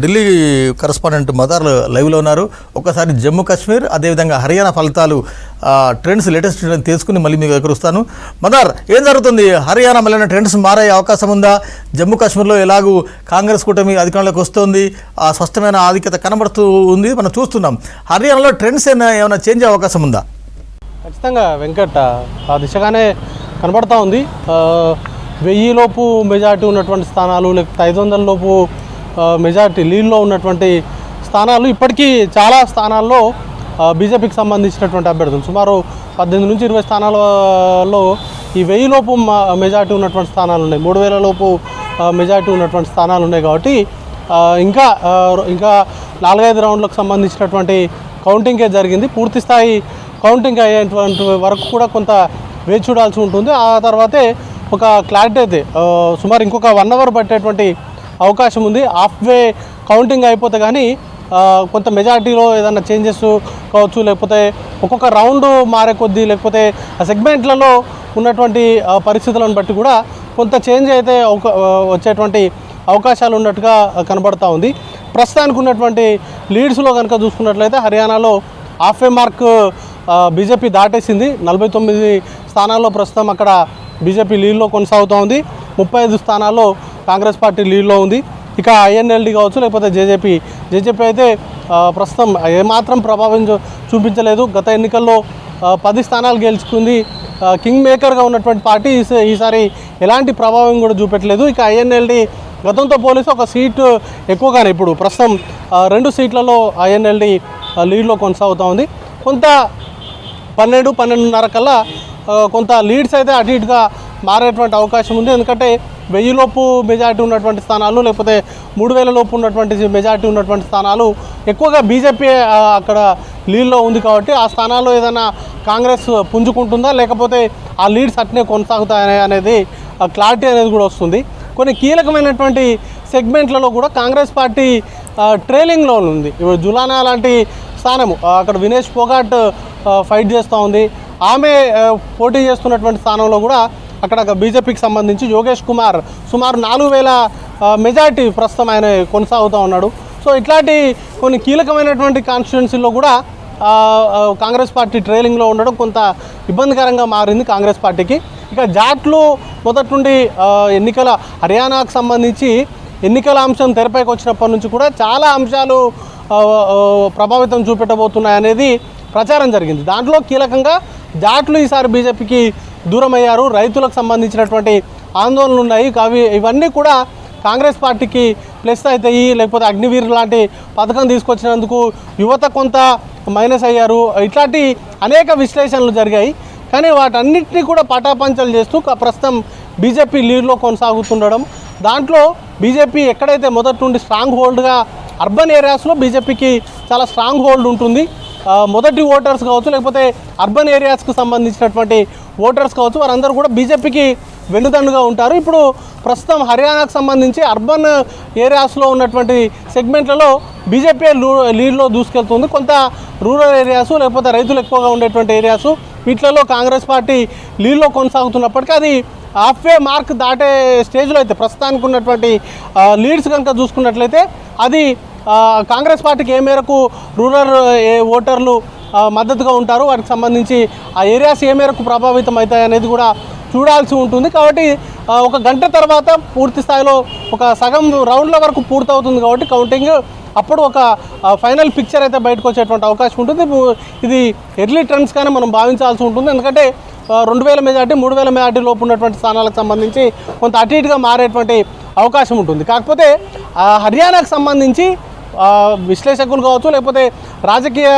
Delhi correspondent Madar లైవ్లో ఉన్నారు. ఒకసారి జమ్మూ కాశ్మీర్ అదేవిధంగా హర్యానా ఫలితాలు ట్రెండ్స్ లేటెస్ట్ ట్రెండ్స్ తీసుకుని మళ్ళీ మీకు దగ్గర వస్తాను. మదార్, ఏం జరుగుతుంది? హర్యానా మళ్ళీ ట్రెండ్స్ మారే అవకాశం ఉందా? జమ్మూ కాశ్మీర్లో ఎలాగూ కాంగ్రెస్ కూటమి అధికారంలోకి వస్తుంది, ఆ స్పష్టమైన ఆధిక్యత కనబడుతూ ఉంది, మనం చూస్తున్నాం. హర్యానాలో ట్రెండ్స్ ఏమైనా చేంజ్ అయ్యే అవకాశం ఉందా? ఖచ్చితంగా వెంకట్, ఆ దిశగానే కనబడతా ఉంది. 1000 లోపు మెజార్టీ ఉన్నటువంటి స్థానాలు, లేకపోతే 500 లోపు మెజార్టీ లీడ్లో ఉన్నటువంటి స్థానాలు, ఇప్పటికీ చాలా స్థానాల్లో బీజేపీకి సంబంధించినటువంటి అభ్యర్థులు సుమారు 18 నుంచి 20 స్థానాలలో ఈ 1000 లోపు మెజార్టీ ఉన్నటువంటి స్థానాలు ఉన్నాయి, 3000 లోపు మెజార్టీ ఉన్నటువంటి స్థానాలు ఉన్నాయి. కాబట్టి ఇంకా 4-5 రౌండ్లకు సంబంధించినటువంటి కౌంటింగే జరిగింది. పూర్తి స్థాయి కౌంటింగ్ అయ్యేటువంటి వరకు కూడా కొంత వేచి చూడాల్సి ఉంటుంది. ఆ తర్వాతే ఒక క్లారిటీ అయితే సుమారు ఇంకొక 1 అవర్ పట్టేటువంటి అవకాశం ఉంది. హాఫ్ వే కౌంటింగ్ అయిపోతే కానీ కొంత మెజార్టీలో ఏదైనా చేంజెస్ కావచ్చు, లేకపోతే ఒక్కొక్క రౌండ్ మారే కొద్దీ, లేకపోతే ఆ సెగ్మెంట్లలో ఉన్నటువంటి పరిస్థితులను బట్టి కూడా కొంత చేంజ్ అయితే వచ్చేటువంటి అవకాశాలు ఉన్నట్టుగా కనబడతా ఉంది. ప్రస్తుతానికి ఉన్నటువంటి లీడ్స్లో కనుక చూసుకున్నట్లయితే హర్యానాలో హాఫ్ వే మార్క్ బీజేపీ దాటేసింది. 49 స్థానాల్లో ప్రస్తుతం అక్కడ బీజేపీ లీడ్లో కొనసాగుతూ ఉంది. 35 స్థానాల్లో కాంగ్రెస్ పార్టీ లీడ్లో ఉంది. ఇక ఐఎన్ఎల్డీ కావచ్చు, లేకపోతే జేజేపీ అయితే ప్రస్తుతం ఏమాత్రం ప్రభావం చూపించలేదు. గత ఎన్నికల్లో 10 స్థానాలు గెలుచుకుంది. కింగ్ మేకర్గా ఉన్నటువంటి పార్టీ ఈసారి ఎలాంటి ప్రభావం కూడా చూపెట్టలేదు. ఇక ఐఎన్ఎల్డీ గతంతో పోలిస్తే ఒక సీటు ఎక్కువగానే ఇప్పుడు ప్రస్తుతం 2 సీట్లలో ఐఎన్ఎల్డీ లీడ్లో కొనసాగుతూ ఉంది. కొంత 12-12:30 కల్లా కొంత లీడ్స్ అయితే అటు ఇటుగా మారేటువంటి అవకాశం ఉంది. ఎందుకంటే 1000 లోపు మెజార్టీ ఉన్నటువంటి స్థానాలు, లేకపోతే 3000 లోపు ఉన్నటువంటి మెజార్టీ ఉన్నటువంటి స్థానాలు ఎక్కువగా బీజేపీ అక్కడ లీడ్లో ఉంది. కాబట్టి ఆ స్థానాల్లో ఏదైనా కాంగ్రెస్ పుంజుకుంటుందా, లేకపోతే ఆ లీడ్స్ అట్నే కొనసాగుతాయనే అనేది క్లారిటీ అనేది కూడా వస్తుంది. కొన్ని కీలకమైనటువంటి సెగ్మెంట్లలో కూడా కాంగ్రెస్ పార్టీ ట్రైలింగ్లో ఉంది. ఇప్పుడు జులానా లాంటి స్థానము అక్కడ వినేష్ ఫోగాట్ ఫైట్ చేస్తూ ఉంది. ఆమె పోటీ చేస్తున్నటువంటి స్థానంలో కూడా అక్కడ బీజేపీకి సంబంధించి యోగేష్ కుమార్ సుమారు 4000 మెజార్టీ ప్రస్తుతం ఆయన కొనసాగుతూ ఉన్నాడు. సో ఇట్లాంటి కొన్ని కీలకమైనటువంటి కాన్స్టిట్యున్సీల్లో కూడా కాంగ్రెస్ పార్టీ ట్రైలింగ్లో ఉండడం కొంత ఇబ్బందికరంగా మారింది కాంగ్రెస్ పార్టీకి. ఇక జాట్లు మొదటి నుండి హర్యానాకు సంబంధించి ఎన్నికల అంశం తెరపైకి వచ్చినప్పటి నుంచి కూడా చాలా అంశాలు ప్రభావితం చూపెట్టబోతున్నాయనేది ప్రచారం జరిగింది. దాంట్లో కీలకంగా జాట్లు ఈసారి బీజేపీకి దూరం అయ్యారు. రైతులకు సంబంధించినటువంటి ఆందోళనలు ఉన్నాయి. ఇవన్నీ కూడా కాంగ్రెస్ పార్టీకి ప్లస్ అవుతాయి. లేకపోతే అగ్నివీర్ లాంటి పథకం తీసుకొచ్చినందుకు యువత కొంత మైనస్ అయ్యారు. ఇట్లాంటి అనేక విశ్లేషణలు జరిగాయి. కానీ వాటన్నిటినీ కూడా పటాపంచలు చేస్తూ ప్రస్తుతం బీజేపీ లీడ్లో కొనసాగుతుండడం, దాంట్లో బీజేపీ ఎక్కడైతే మొదటి నుండి స్ట్రాంగ్ హోల్డ్గా అర్బన్ ఏరియాస్లో బీజేపీకి చాలా స్ట్రాంగ్ హోల్డ్ ఉంటుంది. మొదటి ఓటర్స్ కావచ్చు, లేకపోతే అర్బన్ ఏరియాస్కు సంబంధించినటువంటి ఓటర్స్ కావచ్చు, వారందరూ కూడా బీజేపీకి వెన్నుదన్నుగా ఉంటారు. ఇప్పుడు ప్రస్తుతం హర్యానాకు సంబంధించి అర్బన్ ఏరియాస్లో ఉన్నటువంటి సెగ్మెంట్లలో బీజేపీ లీడ్లో దూసుకెళ్తుంది. కొంత రూరల్ ఏరియాసు, లేకపోతే రైతులు ఎక్కువగా ఉండేటువంటి ఏరియాసు, వీటిలలో కాంగ్రెస్ పార్టీ లీడ్లో కొనసాగుతున్నప్పటికీ అది హాఫ్ వే మార్క్ దాటే స్టేజ్లో అయితే ప్రస్తుతానికి ఉన్నటువంటి లీడ్స్ కనుక చూసుకున్నట్లయితే అది కాంగ్రెస్ పార్టీకి ఏ మేరకు రూరల్ ఓటర్లు మద్దతుగా ఉంటారు, వాటికి సంబంధించి ఆ ఏరియాస్ ఏ మేరకు ప్రభావితం అవుతాయి అనేది కూడా చూడాల్సి ఉంటుంది. కాబట్టి 1 గంట తర్వాత పూర్తి స్థాయిలో ఒక సగం రౌండ్ల వరకు పూర్తవుతుంది. కాబట్టి కౌంటింగ్ అప్పుడు ఒక ఫైనల్ పిక్చర్ అయితే బయటకు వచ్చేటువంటి అవకాశం ఉంటుంది. ఇది ఎర్లీ ట్రెండ్స్ కానీ మనం భావించాల్సి ఉంటుంది. ఎందుకంటే 2000 మెజార్టీ 3000 మెజార్టీ లోపు ఉన్నటువంటి స్థానాలకు సంబంధించి కొంత అటు ఇటుగా మారేటువంటి అవకాశం ఉంటుంది. కాకపోతే హర్యానాకు సంబంధించి విశ్లేషకులు కావచ్చు, లేకపోతే రాజకీయ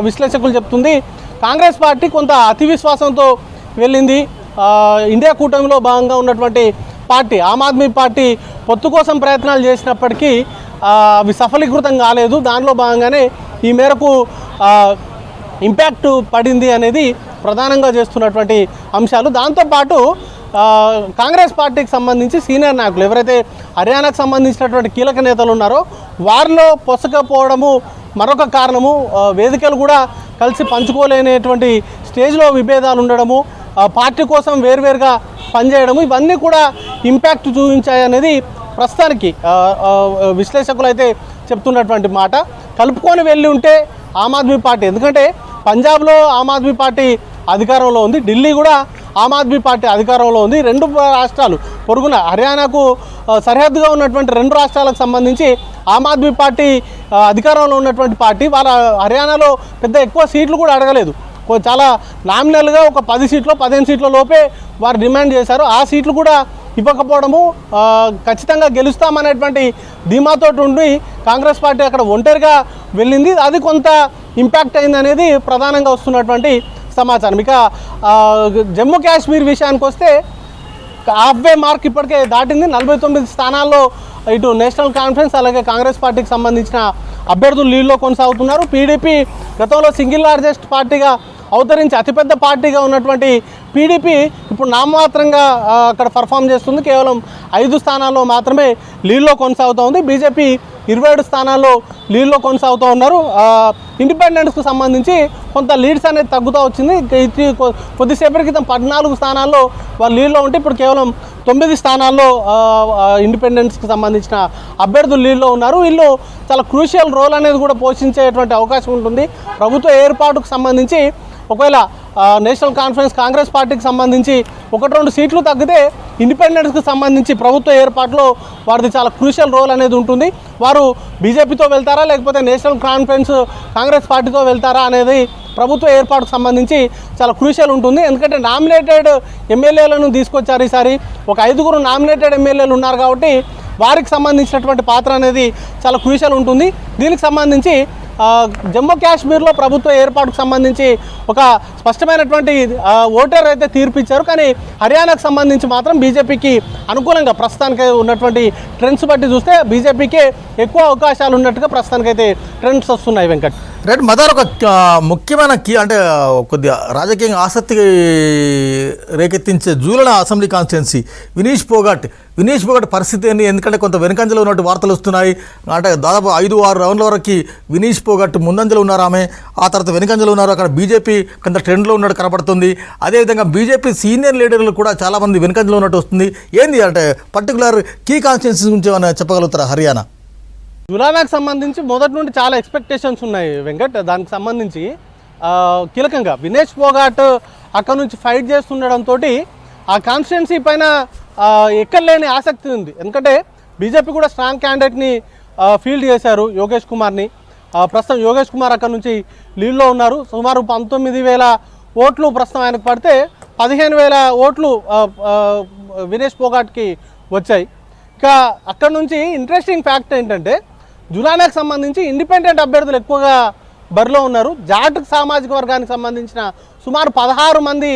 విశ్లేషకులు చెప్తుంది కాంగ్రెస్ పార్టీ కొంత అతి విశ్వాసంతో వెళ్ళింది. ఇండియా కూటమిలో భాగంగా ఉన్నటువంటి పార్టీ ఆమ్ ఆద్మీ పార్టీ పొత్తు కోసం ప్రయత్నాలు చేసినప్పటికీ అవి సఫలీకృతం కాలేదు. దానిలో భాగంగానే ఈ మేరకు ఇంపాక్ట్ పడింది అనేది ప్రధానంగా చేస్తున్నటువంటి అంశాలు. దాంతోపాటు కాంగ్రెస్ పార్టీకి సంబంధించి సీనియర్ నాయకులు ఎవరైతే హర్యానాకు సంబంధించినటువంటి కీలక నేతలు ఉన్నారో వారిలో పొసకపోవడము మరొక కారణము. వేదికలు కూడా కలిసి పంచుకోలేనటువంటి స్టేజ్లో విభేదాలు ఉండడము, పార్టీ కోసం వేరువేరుగా పనిచేయడము, ఇవన్నీ కూడా ఇంపాక్ట్ చూపించాయి అనేది ప్రస్తుతానికి విశ్లేషకులు అయితే చెప్తున్నటువంటి మాట. కలుపుకొని వెళ్ళి ఉంటే ఆమ్ ఆద్మీ పార్టీ, ఎందుకంటే పంజాబ్లో ఆమ్ ఆద్మీ పార్టీ అధికారంలో ఉంది, ఢిల్లీ కూడా ఆమ్ ఆద్మీ పార్టీ అధికారంలో ఉంది. రెండు రాష్ట్రాలు పొరుగున హర్యానాకు సరిహద్దుగా ఉన్నటువంటి రెండు రాష్ట్రాలకు సంబంధించి ఆమ్ ఆద్మీ పార్టీ అధికారంలో ఉన్నటువంటి పార్టీ. వాళ్ళ హర్యానాలో పెద్ద ఎక్కువ సీట్లు కూడా అడగలేదు, చాలా నామినల్గా ఒక 10 సీట్లు 15 సీట్ల లోపే వారు డిమాండ్ చేశారు. ఆ సీట్లు కూడా ఇవ్వకపోవడము, ఖచ్చితంగా గెలుస్తామనేటువంటి ధీమాతో ఉండి కాంగ్రెస్ పార్టీ అక్కడ ఒంటరిగా వెళ్ళింది. అది కొంత ఇంపాక్ట్ అయింది అనేది ప్రధానంగా వస్తున్నటువంటి సమాచారం. ఇక జమ్మూ కాశ్మీర్ విషయానికి వస్తే హాఫ్వే మార్క్ ఇప్పటికే దాటింది. 49 స్థానాల్లో ఇటు నేషనల్ కాన్ఫరెన్స్ అలాగే కాంగ్రెస్ పార్టీకి సంబంధించిన అభ్యర్థులు లీడ్లో కొనసాగుతున్నారు. పీడీపీ గతంలో సింగిల్ లార్జెస్ట్ పార్టీగా అవతరించి అతిపెద్ద పార్టీగా ఉన్నటువంటి పీడీపీ ఇప్పుడు నామమాత్రంగా అక్కడ పర్ఫామ్ చేస్తుంది. కేవలం 5 స్థానాల్లో మాత్రమే లీడ్లో కొనసాగుతూ ఉంది. బీజేపీ 27 స్థానాల్లో లీడ్లో కొనసాగుతూ ఉన్నారు. ఇండిపెండెంట్స్కు సంబంధించి కొంత లీడ్స్ అనేది తగ్గుతూ వచ్చింది. కొద్దిసేపటి క్రితం 14 స్థానాల్లో వాళ్ళు లీడ్లో ఉంటే ఇప్పుడు కేవలం 9 స్థానాల్లో ఇండిపెండెంట్స్కి సంబంధించిన అభ్యర్థులు లీడ్లో ఉన్నారు. వీళ్ళు చాలా క్రూషియల్ రోల్ అనేది కూడా పోషించేటువంటి అవకాశం ఉంటుంది. ప్రభుత్వ ఏర్పాటుకు సంబంధించి ఒకవేళ నేషనల్ కాన్ఫరెన్స్ కాంగ్రెస్ పార్టీకి సంబంధించి 1-2 సీట్లు తగ్గితే ఇండిపెండెంట్స్కి సంబంధించి ప్రభుత్వ ఏర్పాటులో వారిది చాలా క్రూషియల్ రోల్ అనేది ఉంటుంది. వారు బీజేపీతో వెళ్తారా లేకపోతే నేషనల్ కాన్ఫరెన్స్ కాంగ్రెస్ పార్టీతో వెళ్తారా అనేది ప్రభుత్వ ఏర్పాటుకు సంబంధించి చాలా క్రూషియల్ ఉంటుంది. ఎందుకంటే నామినేటెడ్ ఎమ్మెల్యేలను తీసుకొచ్చారు ఈసారి. ఒక 5 నామినేటెడ్ ఎమ్మెల్యేలు ఉన్నారు కాబట్టి వారికి సంబంధించినటువంటి పాత్ర అనేది చాలా క్రూషియల్ ఉంటుంది. దీనికి సంబంధించి జమ్మూ కాశ్మీర్లో ప్రభుత్వ ఏర్పాటుకు సంబంధించి ఒక స్పష్టమైనటువంటి ఓటర్ అయితే తీర్పిచ్చారు. కానీ హర్యానాకు సంబంధించి మాత్రం బీజేపీకి అనుకూలంగా ప్రస్తుతానికి ఉన్నటువంటి ట్రెండ్స్ బట్టి చూస్తే బీజేపీకే ఎక్కువ అవకాశాలు ఉన్నట్టుగా ప్రస్తుతానికైతే ట్రెండ్స్ వస్తున్నాయి. వెంకట్ రైట్ మదర్, ఒక ముఖ్యమైన అంటే కొద్దిగా రాజకీయంగా ఆసక్తి రేకెత్తించే జూలన అసెంబ్లీ కాన్స్టిట్యున్సీ వినీష్ పోగాట్ పరిస్థితి ఏంటి? ఎందుకంటే కొంత వెనుకంజలో ఉన్నట్టు వార్తలు వస్తున్నాయి. అంటే దాదాపు 5-6 రౌండ్ల వరకు వినీష్ పోగాట్ ముందంజలో ఉన్నారు ఆమె, ఆ తర్వాత వెనుకంజలో ఉన్నారు. అక్కడ బీజేపీ కొంత ట్రెండ్లో ఉన్నట్టు కనబడుతుంది. అదేవిధంగా బీజేపీ సీనియర్ లీడర్లు కూడా చాలామంది వెనుకంజలో ఉన్నట్టు వస్తుంది. ఏంది అంటే పర్టికులర్ కీ కాన్స్టిట్యున్సీ గురించి ఏమైనా చెప్పగలుగుతారా? హర్యానా జులానాకు సంబంధించి మొదటి నుండి చాలా ఎక్స్పెక్టేషన్స్ ఉన్నాయి వెంకట్. దానికి సంబంధించి కీలకంగా వినేష్ పోగాట్ అక్కడ నుంచి ఫైట్ చేస్తుండడంతో ఆ కాన్స్టిట్యున్సీ పైన ఎక్కలేని ఆసక్తి ఉంది. ఎందుకంటే బీజేపీ కూడా స్ట్రాంగ్ క్యాండిడేట్ని ఫీల్డ్ చేశారు, యోగేష్ కుమార్ని. ప్రస్తుతం యోగేష్ కుమార్ అక్కడ నుంచి లీడ్లో ఉన్నారు. సుమారు 19,000 ఓట్లు ప్రస్తుతం ఆయనకు పడితే 15,000 ఓట్లు వినేష్ పోగాట్కి వచ్చాయి. ఇక అక్కడ నుంచి ఇంట్రెస్టింగ్ ఫ్యాక్ట్ ఏంటంటే జులానాకు సంబంధించి ఇండిపెండెంట్ అభ్యర్థులు ఎక్కువగా బరిలో ఉన్నారు. జాట్ సామాజిక వర్గానికి సంబంధించిన సుమారు 16 మంది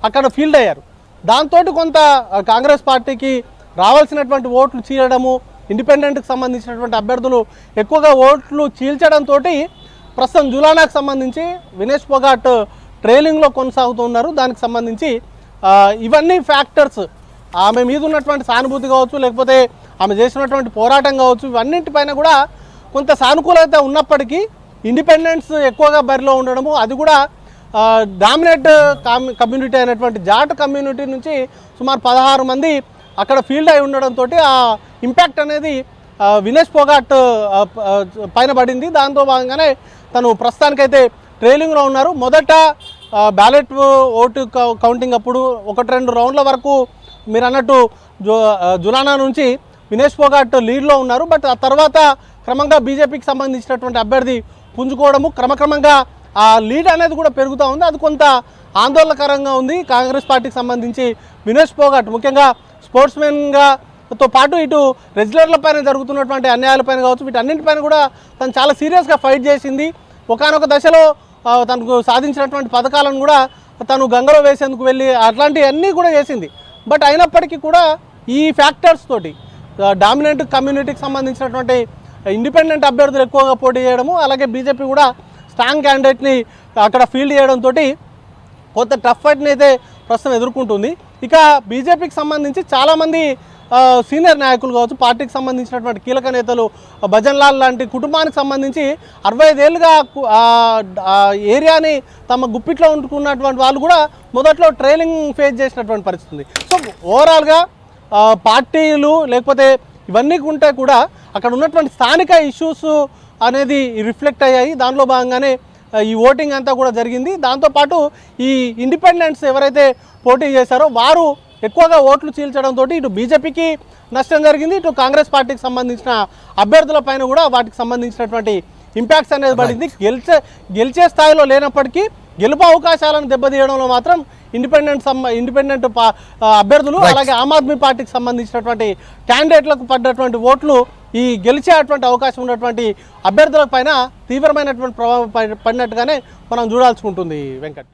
అక్కడ ఫీల్డ్ అయ్యారు. దాంతో కొంత కాంగ్రెస్ పార్టీకి రావాల్సినటువంటి ఓట్లు చీలడము, ఇండిపెండెంట్కి సంబంధించినటువంటి అభ్యర్థులు ఎక్కువగా ఓట్లు చీల్చడంతో ప్రస్తుతం జులానాకు సంబంధించి వినేష్ పోగాట్ ట్రైలింగ్లో కొనసాగుతున్నారు. దానికి సంబంధించి ఇవన్నీ ఫ్యాక్టర్స్, ఆమె మీద ఉన్నటువంటి సానుభూతి కావచ్చు, లేకపోతే ఆమె చేసినటువంటి పోరాటం కావచ్చు, ఇవన్నింటిపైన కూడా కొంత సానుకూలత ఉన్నప్పటికీ ఇండిపెండెన్స్ ఎక్కువగా బరిలో ఉండడము, అది కూడా డామినేట్ కమ్యూనిటీ అయినటువంటి జాట్ కమ్యూనిటీ నుంచి సుమారు 16 మంది అక్కడ ఫీల్డ్ అయి ఉండడంతో ఆ ఇంపాక్ట్ అనేది వినేష్ పోగాట్ పైన పడింది. దాంతో భాగంగానే తను ప్రస్తుతానికైతే ట్రైలింగ్లో ఉన్నారు. మొదట బ్యాలెట్ ఓటు కౌంటింగ్ అప్పుడు 1-2 రౌండ్ల వరకు మీరు అన్నట్టు జులానా నుంచి వినేష్ పోగాట్ లీడ్లో ఉన్నారు. బట్ ఆ తర్వాత క్రమంగా బీజేపీకి సంబంధించినటువంటి అభ్యర్థి పుంజుకోవడము, క్రమక్రమంగా ఆ లీడ్ అనేది కూడా పెరుగుతూ ఉంది. అది కొంత ఆందోళనకరంగా ఉంది కాంగ్రెస్ పార్టీకి సంబంధించి. వినేష్ పోగాట్ ముఖ్యంగా స్పోర్ట్స్మెన్గా తో పాటు ఇటు రెగ్యులర్ల పైన జరుగుతున్నటువంటి అన్యాయాలపైన కావచ్చు, వీటన్నింటిపైన కూడా తను చాలా సీరియస్గా ఫైట్ చేసింది. ఒకానొక దశలో తనకు సాధించినటువంటి పథకాలను కూడా తను గంగలో వేసేందుకు వెళ్ళి అట్లాంటివన్నీ కూడా చేసింది. బట్ అయినప్పటికీ కూడా ఈ ఫ్యాక్టర్స్ తోటి డామినెంట్ కమ్యూనిటీకి సంబంధించినటువంటి ఇండిపెండెంట్ అభ్యర్థులు ఎక్కువగా పోటీ చేయడము, అలాగే బీజేపీ కూడా స్ట్రాంగ్ క్యాండిడేట్ని అక్కడ ఫీల్డ్ చేయడంతో కొంత టఫ్ ఫైట్ని అయితే ప్రస్తుతం ఎదుర్కొంటుంది. ఇక బీజేపీకి సంబంధించి చాలామంది సీనియర్ నాయకులు కావచ్చు, పార్టీకి సంబంధించినటువంటి కీలక నేతలు, భజన్ లాల్ లాంటి కుటుంబానికి సంబంధించి 65 ఏళ్ళుగా ఏరియాని తమ గుప్పిట్లో ఉంటున్నటువంటి వాళ్ళు కూడా మొదట్లో ట్రైలింగ్ ఫేస్ చేసినటువంటి పరిస్థితి ఉంది. సో ఓవరాల్గా పార్టీలు లేకపోతే ఇవన్నీ ఉంటే కూడా అక్కడ ఉన్నటువంటి స్థానిక ఇష్యూస్ అనేది రిఫ్లెక్ట్ అయ్యాయి. దానిలో భాగంగానే ఈ ఓటింగ్ అంతా కూడా జరిగింది. దాంతోపాటు ఈ ఇండిపెండెంట్స్ ఎవరైతే పోటీ చేశారో వారు ఎక్కువగా ఓట్లు చీల్చడంతో ఇటు బీజేపీకి నష్టం జరిగింది, ఇటు కాంగ్రెస్ పార్టీకి సంబంధించిన అభ్యర్థుల పైన కూడా వాటికి సంబంధించినటువంటి ఇంపాక్ట్స్ అనేది పడింది. గెలిచే స్థాయిలో లేనప్పటికీ గెలుపు అవకాశాలను దెబ్బతీయడంలో మాత్రం ఇండిపెండెంట్ అభ్యర్థులు అలాగే ఆమ్ ఆద్మీ పార్టీకి సంబంధించినటువంటి క్యాండిడేట్లకు పడ్డటువంటి ఓట్లు ఈ గెలిచేటువంటి అవకాశం ఉన్నటువంటి అభ్యర్థుల పైన తీవ్రమైనటువంటి ప్రభావం పడినట్టుగానే మనం చూడాల్సి ఉంటుంది వెంకట్.